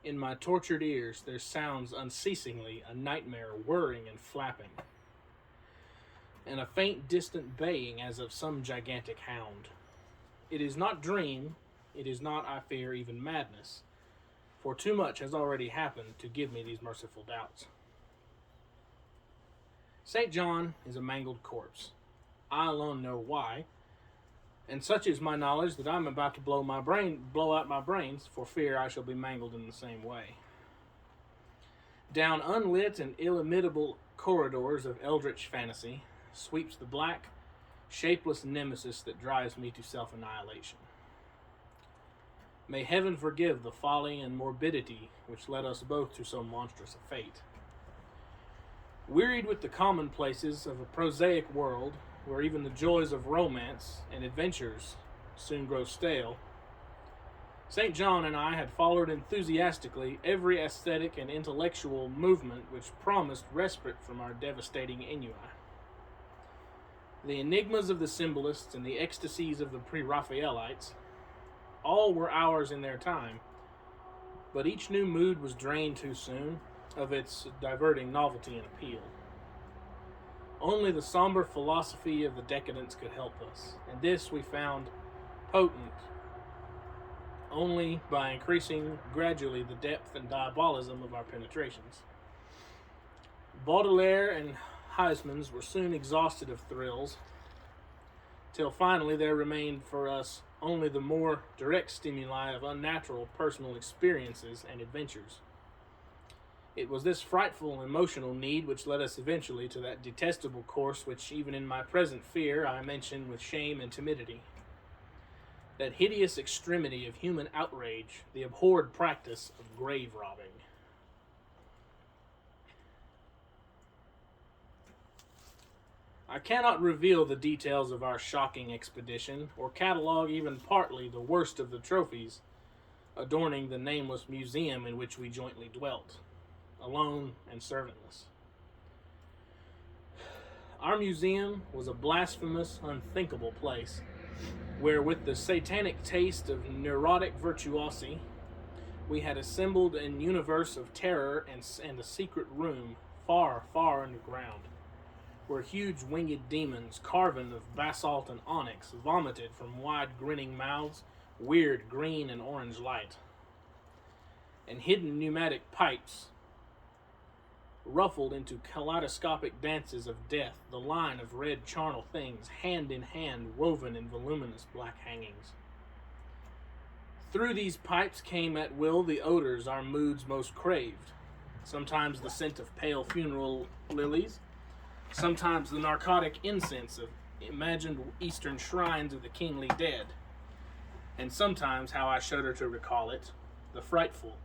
In my tortured ears there sounds unceasingly a nightmare whirring and flapping, and a faint distant baying as of some gigantic hound. It is not dream, it is not, I fear, even madness, for too much has already happened to give me these merciful doubts. St. John is a mangled corpse. I alone know why, and such is my knowledge that I am about to blow out my brains for fear I shall be mangled in the same way. Down unlit and illimitable corridors of eldritch fantasy sweeps the black, shapeless nemesis that drives me to self-annihilation. May heaven forgive the folly and morbidity which led us both to so monstrous a fate. Wearied with the commonplaces of a prosaic world, where even the joys of romance and adventures soon grow stale, St. John and I had followed enthusiastically every aesthetic and intellectual movement which promised respite from our devastating ennui. The enigmas of the symbolists and the ecstasies of the pre-Raphaelites, all were ours in their time, but each new mood was drained too soon of its diverting novelty and appeal. Only the somber philosophy of the decadents could help us, and this we found potent only by increasing gradually the depth and diabolism of our penetrations. Baudelaire and Huysmans were soon exhausted of thrills, till finally there remained for us only the more direct stimuli of unnatural personal experiences and adventures. It was this frightful emotional need which led us eventually to that detestable course which, even in my present fear, I mention with shame and timidity. That hideous extremity of human outrage, the abhorred practice of grave robbing. I cannot reveal the details of our shocking expedition, or catalog even partly the worst of the trophies adorning the nameless museum in which we jointly dwelt, alone and servantless. Our museum was a blasphemous, unthinkable place, where with the satanic taste of neurotic virtuosi, we had assembled an universe of terror and a secret room far, far underground, where huge winged demons, carven of basalt and onyx, vomited from wide grinning mouths weird green and orange light, and hidden pneumatic pipes ruffled into kaleidoscopic dances of death the line of red charnel things, hand in hand, woven in voluminous black hangings. Through these pipes came at will the odors our moods most craved, sometimes the scent of pale funeral lilies, sometimes the narcotic incense of imagined eastern shrines of the kingly dead, and sometimes, how I shudder to recall it, the frightful,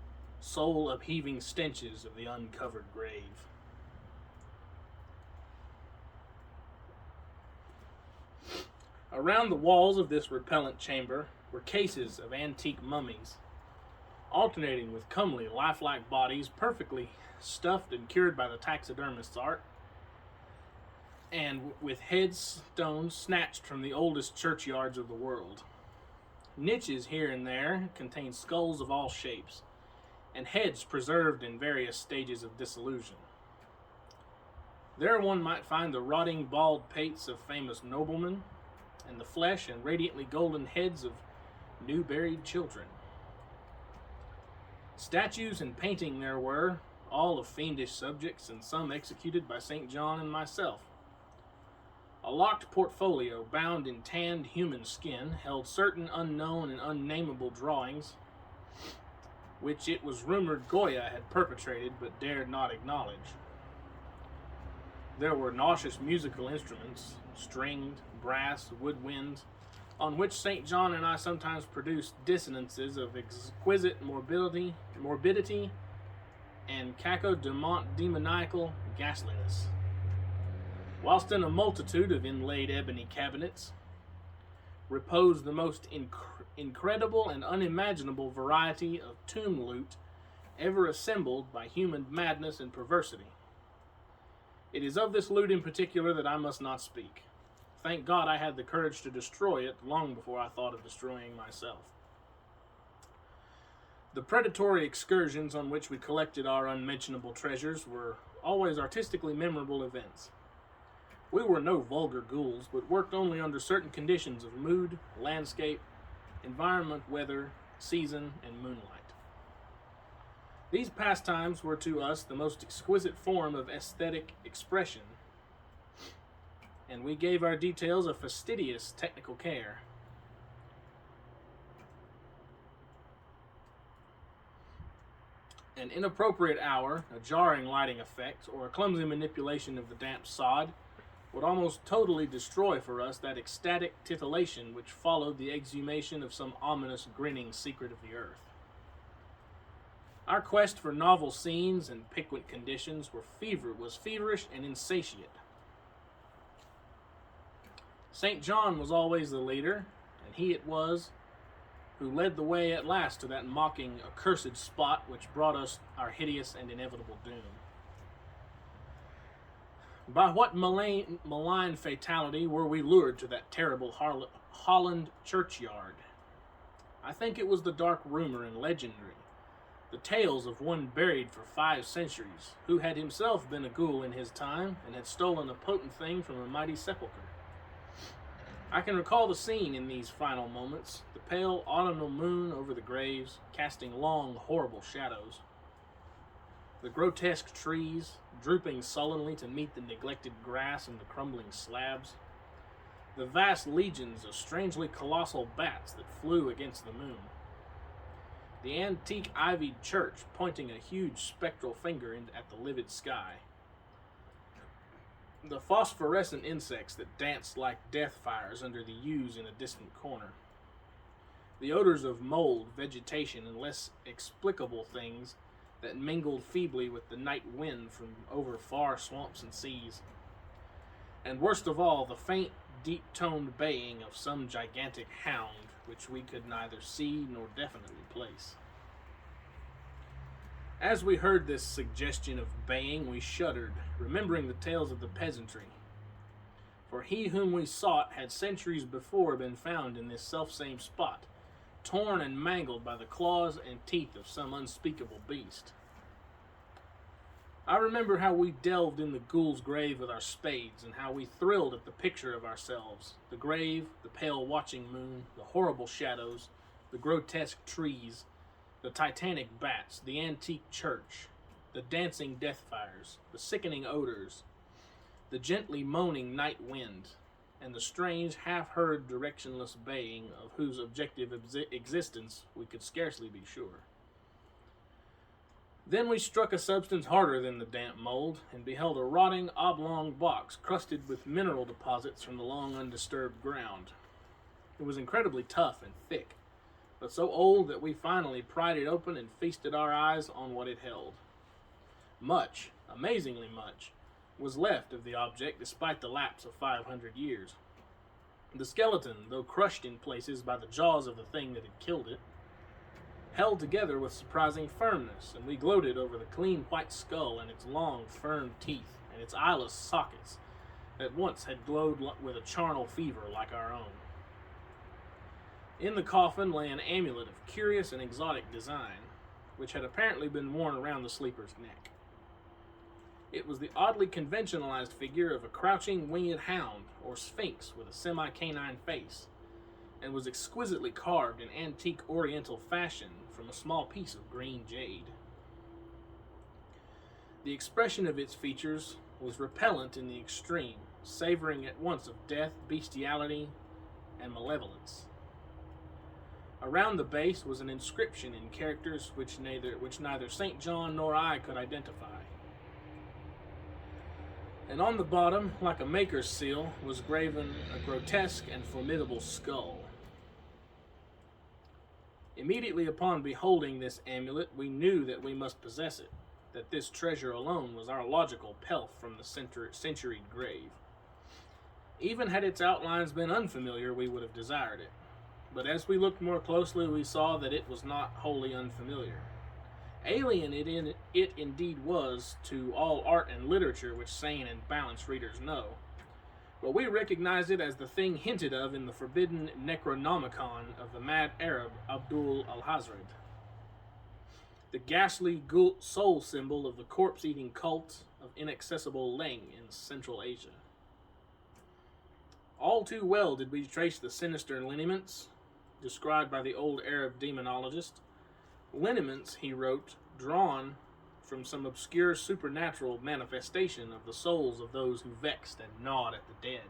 soul-upheaving stenches of the uncovered grave. Around the walls of this repellent chamber were cases of antique mummies, alternating with comely, lifelike bodies perfectly stuffed and cured by the taxidermist's art, and with headstones snatched from the oldest churchyards of the world. Niches here and there contained skulls of all shapes, and heads preserved in various stages of dissolution. There one might find the rotting bald pates of famous noblemen, and the flesh and radiantly golden heads of new buried children. Statues and painting there were, all of fiendish subjects, and some executed by St. John and myself. A locked portfolio bound in tanned human skin held certain unknown and unnameable drawings, which it was rumored Goya had perpetrated but dared not acknowledge. There were nauseous musical instruments, stringed, brass, woodwinds, on which St. John and I sometimes produced dissonances of exquisite morbidity and cacodemoniacal ghastliness. Whilst in a multitude of inlaid ebony cabinets reposed the most incredible and unimaginable variety of tomb loot ever assembled by human madness and perversity. It is of this loot in particular that I must not speak. Thank God I had the courage to destroy it long before I thought of destroying myself. The predatory excursions on which we collected our unmentionable treasures were always artistically memorable events. We were no vulgar ghouls, but worked only under certain conditions of mood, landscape, environment, weather, season, and moonlight. These pastimes were to us the most exquisite form of aesthetic expression, and we gave our details a fastidious technical care. An inappropriate hour, a jarring lighting effect, or a clumsy manipulation of the damp sod would almost totally destroy for us that ecstatic titillation which followed the exhumation of some ominous grinning secret of the earth. Our quest for novel scenes and piquant conditions was feverish and insatiate. St. John was always the leader, and he it was who led the way at last to that mocking, accursed spot which brought us our hideous and inevitable doom. By what malign fatality were we lured to that terrible Holland churchyard? I think it was the dark rumor and legendary, the tales of one buried for 5 centuries, who had himself been a ghoul in his time and had stolen a potent thing from a mighty sepulchre. I can recall the scene in these final moments, the pale autumnal moon over the graves, casting long, horrible shadows. The grotesque trees, drooping sullenly to meet the neglected grass and the crumbling slabs. The vast legions of strangely colossal bats that flew against the moon. The antique ivied church pointing a huge spectral finger at the livid sky. The phosphorescent insects that danced like death fires under the yews in a distant corner. The odors of mold, vegetation, and less explicable things that mingled feebly with the night wind from over far swamps and seas. And worst of all, the faint, deep-toned baying of some gigantic hound, which we could neither see nor definitely place. As we heard this suggestion of baying, we shuddered, remembering the tales of the peasantry. For he whom we sought had centuries before been found in this selfsame spot, torn and mangled by the claws and teeth of some unspeakable beast. I remember how we delved in the ghoul's grave with our spades, and how we thrilled at the picture of ourselves, the grave, the pale watching moon, the horrible shadows, the grotesque trees, the titanic bats, the antique church, the dancing death fires, the sickening odors, the gently moaning night wind, and the strange, half-heard, directionless baying of whose objective existence we could scarcely be sure. Then we struck a substance harder than the damp mold, and beheld a rotting, oblong box crusted with mineral deposits from the long undisturbed ground. It was incredibly tough and thick, but so old that we finally pried it open and feasted our eyes on what it held. Much, amazingly much, was left of the object despite the lapse of 500 years. The skeleton, though crushed in places by the jaws of the thing that had killed it, held together with surprising firmness, and we gloated over the clean white skull and its long, firm teeth and its eyeless sockets that once had glowed with a charnel fever like our own. In the coffin lay an amulet of curious and exotic design, which had apparently been worn around the sleeper's neck. It was the oddly conventionalized figure of a crouching winged hound or sphinx with a semi-canine face, and was exquisitely carved in antique oriental fashion from a small piece of green jade. The expression of its features was repellent in the extreme, savoring at once of death, bestiality, and malevolence. Around the base was an inscription in characters which neither St. John nor I could identify. And on the bottom, like a maker's seal, was graven a grotesque and formidable skull. Immediately upon beholding this amulet, we knew that we must possess it, that this treasure alone was our logical pelf from the centuried grave. Even had its outlines been unfamiliar, we would have desired it. But as we looked more closely, we saw that it was not wholly unfamiliar. Alien it indeed was to all art and literature which sane and balanced readers know, but we recognized it as the thing hinted of in the forbidden Necronomicon of the mad Arab Abdul al-Hazred. the ghastly soul symbol of the corpse-eating cult of inaccessible Leng in Central Asia. All too well did we trace the sinister lineaments described by the old Arab demonologist. Lineaments, he wrote, drawn from some obscure supernatural manifestation of the souls of those who vexed and gnawed at the dead.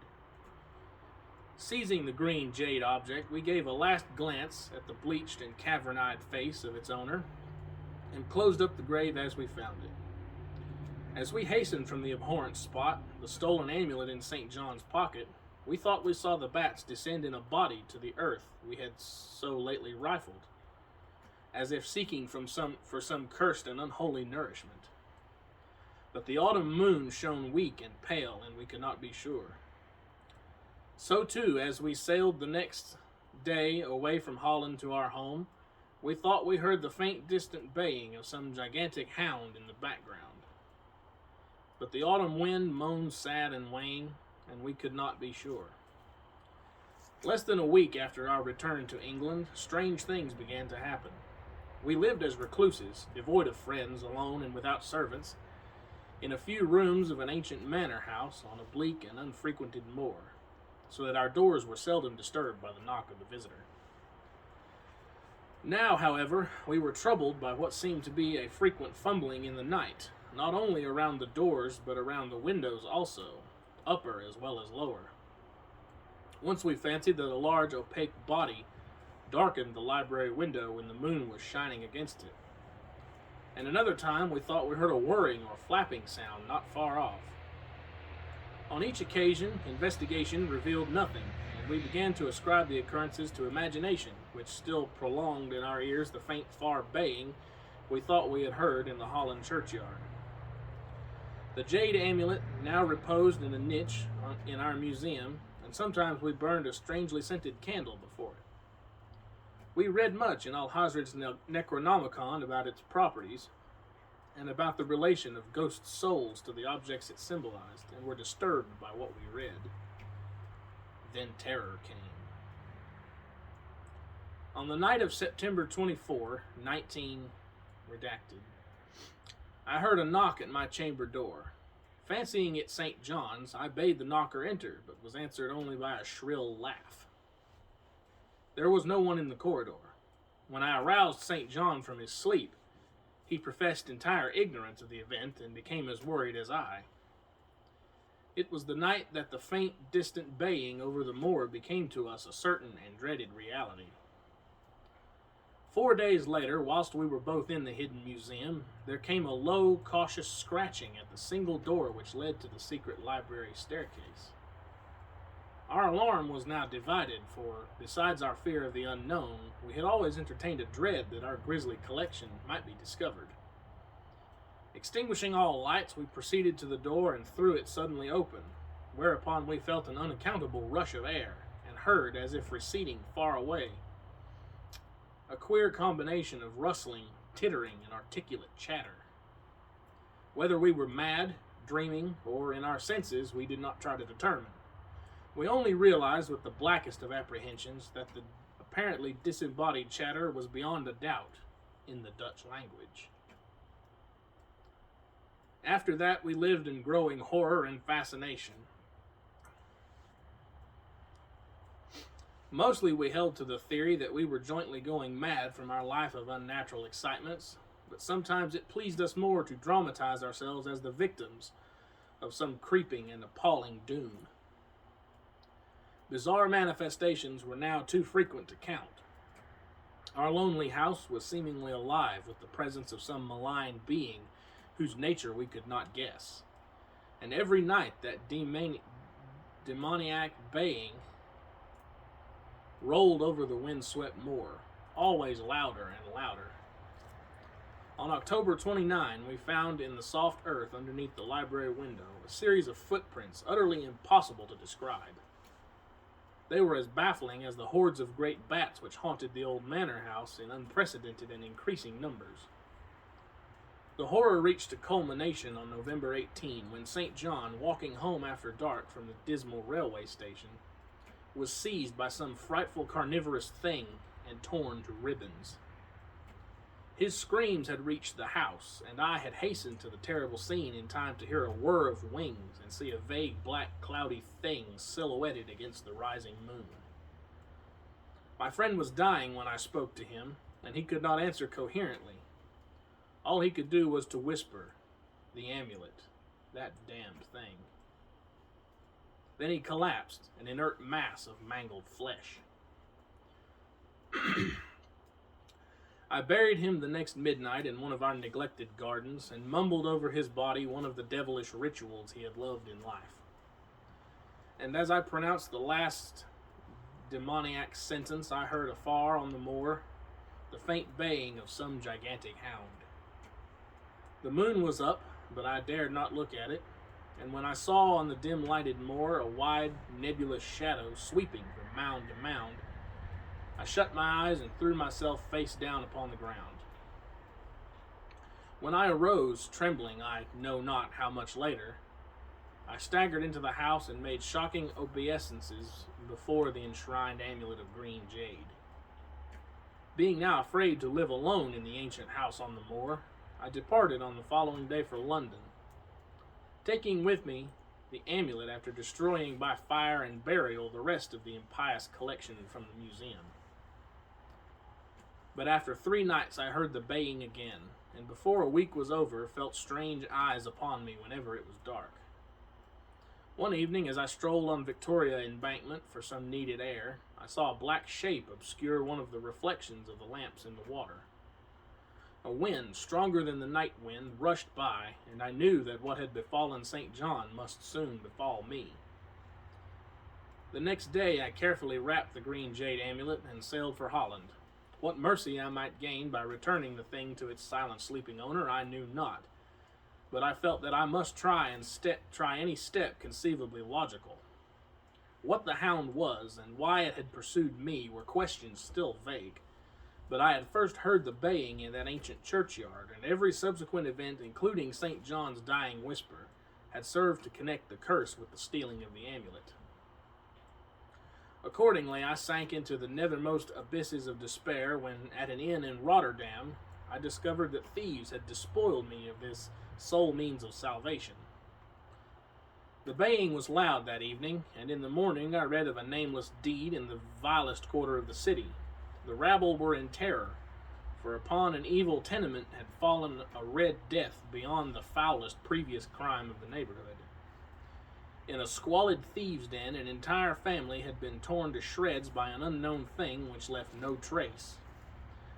Seizing the green jade object, we gave a last glance at the bleached and cavern-eyed face of its owner, and closed up the grave as we found it. As we hastened from the abhorrent spot, the stolen amulet in St. John's pocket, we thought we saw the bats descend in a body to the earth we had so lately rifled, as if seeking for some cursed and unholy nourishment. But the autumn moon shone weak and pale, and we could not be sure. So too, as we sailed the next day away from Holland to our home, we thought we heard the faint distant baying of some gigantic hound in the background. But the autumn wind moaned sad and wan, and we could not be sure. Less than a week after our return to England, strange things began to happen. We lived as recluses, devoid of friends, alone and without servants, in a few rooms of an ancient manor house on a bleak and unfrequented moor, so that our doors were seldom disturbed by the knock of the visitor. Now, however, we were troubled by what seemed to be a frequent fumbling in the night, not only around the doors, but around the windows also, upper as well as lower. Once we fancied that a large opaque body darkened the library window when the moon was shining against it. And another time we thought we heard a whirring or flapping sound not far off. On each occasion, investigation revealed nothing, and we began to ascribe the occurrences to imagination, which still prolonged in our ears the faint far baying we thought we had heard in the Holland churchyard. The jade amulet now reposed in a niche in our museum, and sometimes we burned a strangely scented candle before it. We read much in Alhazred's Necronomicon about its properties, and about the relation of ghost souls to the objects it symbolized, and were disturbed by what we read. Then terror came. On the night of September 24, 19 redacted, I heard a knock at my chamber door. Fancying it St. John's, I bade the knocker enter, but was answered only by a shrill laugh. There was no one in the corridor. When I aroused St. John from his sleep, he professed entire ignorance of the event and became as worried as I. It was the night that the faint, distant baying over the moor became to us a certain and dreaded reality. 4 days later, whilst we were both in the hidden museum, there came a low, cautious scratching at the single door which led to the secret library staircase. Our alarm was now divided, for, besides our fear of the unknown, we had always entertained a dread that our grisly collection might be discovered. Extinguishing all lights, we proceeded to the door and threw it suddenly open, whereupon we felt an unaccountable rush of air, and heard, as if receding far away, a queer combination of rustling, tittering, and articulate chatter. Whether we were mad, dreaming, or in our senses, we did not try to determine. We only realized with the blackest of apprehensions that the apparently disembodied chatter was beyond a doubt in the Dutch language. After that, we lived in growing horror and fascination. Mostly we held to the theory that we were jointly going mad from our life of unnatural excitements, but sometimes it pleased us more to dramatize ourselves as the victims of some creeping and appalling doom. Bizarre manifestations were now too frequent to count. Our lonely house was seemingly alive with the presence of some malign being whose nature we could not guess. And every night that demoniac baying rolled over the windswept moor, always louder and louder. On October 29, we found in the soft earth underneath the library window a series of footprints utterly impossible to describe. They were as baffling as the hordes of great bats which haunted the old manor house in unprecedented and increasing numbers. The horror reached a culmination on November 18, when St. John, walking home after dark from the dismal railway station, was seized by some frightful carnivorous thing and torn to ribbons. His screams had reached the house, and I had hastened to the terrible scene in time to hear a whir of wings and see a vague black cloudy thing silhouetted against the rising moon. My friend was dying when I spoke to him, and he could not answer coherently. All he could do was to whisper, "The amulet, that damned thing." Then he collapsed, an inert mass of mangled flesh. I buried him the next midnight in one of our neglected gardens and mumbled over his body one of the devilish rituals he had loved in life. And as I pronounced the last demoniac sentence, I heard afar on the moor the faint baying of some gigantic hound. The moon was up, but I dared not look at it, and when I saw on the dim-lighted moor a wide, nebulous shadow sweeping from mound to mound, I shut my eyes and threw myself face down upon the ground. When I arose, trembling I know not how much later, I staggered into the house and made shocking obeisances before the enshrined amulet of green jade. Being now afraid to live alone in the ancient house on the moor, I departed on the following day for London, taking with me the amulet after destroying by fire and burial the rest of the impious collection from the museum. But after 3 nights I heard the baying again, and before a week was over felt strange eyes upon me whenever it was dark. One evening, as I strolled on Victoria Embankment for some needed air, I saw a black shape obscure one of the reflections of the lamps in the water. A wind, stronger than the night wind, rushed by, and I knew that what had befallen St. John must soon befall me. The next day I carefully wrapped the green jade amulet and sailed for Holland. What mercy I might gain by returning the thing to its silent sleeping owner I knew not, but I felt that I must try any step conceivably logical. What the hound was and why it had pursued me were questions still vague, but I had first heard the baying in that ancient churchyard, and every subsequent event, including St. John's dying whisper, had served to connect the curse with the stealing of the amulet. Accordingly, I sank into the nethermost abysses of despair when, at an inn in Rotterdam, I discovered that thieves had despoiled me of this sole means of salvation. The baying was loud that evening, and in the morning I read of a nameless deed in the vilest quarter of the city. The rabble were in terror, for upon an evil tenement had fallen a red death beyond the foulest previous crime of the neighborhood. In a squalid thieves' den, an entire family had been torn to shreds by an unknown thing which left no trace,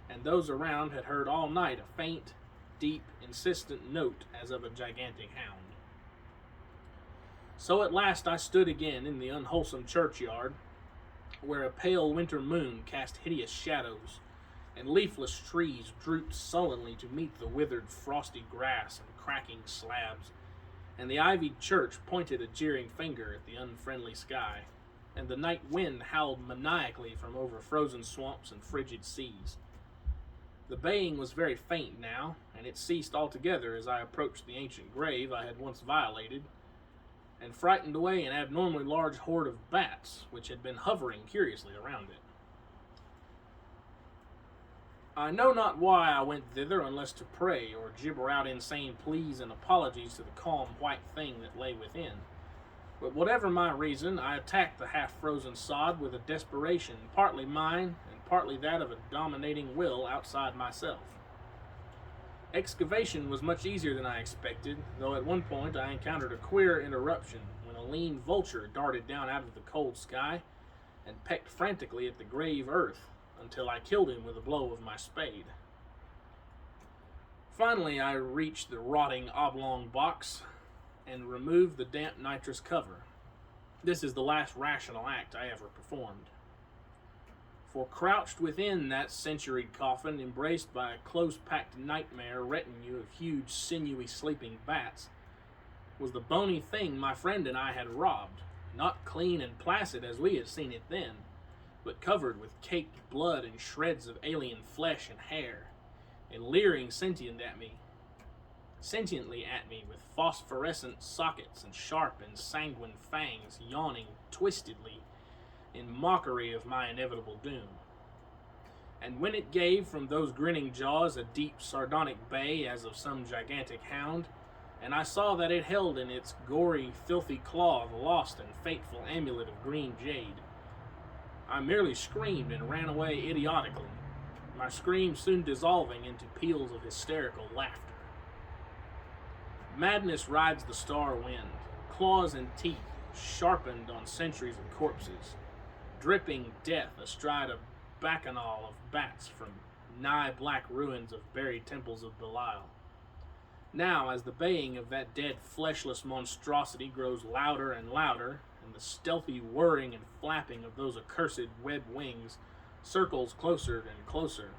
and those around had heard all night a faint, deep, insistent note as of a gigantic hound. So at last I stood again in the unwholesome churchyard, where a pale winter moon cast hideous shadows, and leafless trees drooped sullenly to meet the withered, frosty grass and cracking slabs, and the ivied church pointed a jeering finger at the unfriendly sky, and the night wind howled maniacally from over frozen swamps and frigid seas. The baying was very faint now, and it ceased altogether as I approached the ancient grave I had once violated, and frightened away an abnormally large horde of bats which had been hovering curiously around it. I know not why I went thither unless to pray or gibber out insane pleas and apologies to the calm white thing that lay within. But whatever my reason, I attacked the half-frozen sod with a desperation partly mine and partly that of a dominating will outside myself. Excavation was much easier than I expected, though at one point I encountered a queer interruption when a lean vulture darted down out of the cold sky and pecked frantically at the grave earth, until I killed him with a blow of my spade. Finally, I reached the rotting oblong box and removed the damp nitrous cover. This is the last rational act I ever performed. For crouched within that centuried coffin, embraced by a close-packed nightmare retinue of huge, sinewy, sleeping bats, was the bony thing my friend and I had robbed, not clean and placid as we had seen it then, but covered with caked blood and shreds of alien flesh and hair, and leering sentiently at me with phosphorescent sockets and sharp and sanguine fangs yawning twistedly in mockery of my inevitable doom. And when it gave from those grinning jaws a deep sardonic bay as of some gigantic hound, and I saw that it held in its gory, filthy claw the lost and fateful amulet of green jade, I merely screamed and ran away idiotically, my scream soon dissolving into peals of hysterical laughter. Madness rides the star wind, claws and teeth sharpened on centuries of corpses, dripping death astride a bacchanal of bats from nigh black ruins of buried temples of Belial. Now, as the baying of that dead fleshless monstrosity grows louder and louder, and the stealthy whirring and flapping of those accursed web wings circles closer and closer,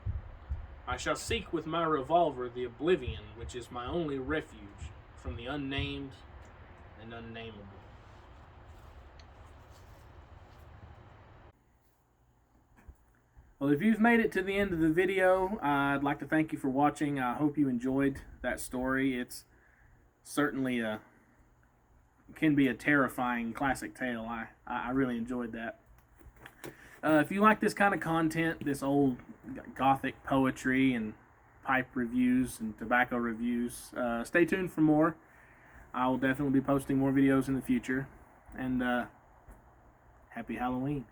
I shall seek with my revolver the oblivion which is my only refuge from the unnamed and unnameable. Well, if you've made it to the end of the video, I'd like to thank you for watching. I hope you enjoyed that story. It's certainly can be a terrifying classic tale. I really enjoyed that. If you like this kind of content, this old gothic poetry and pipe reviews and tobacco reviews, stay tuned for more. I will definitely be posting more videos in the future. And happy Halloween.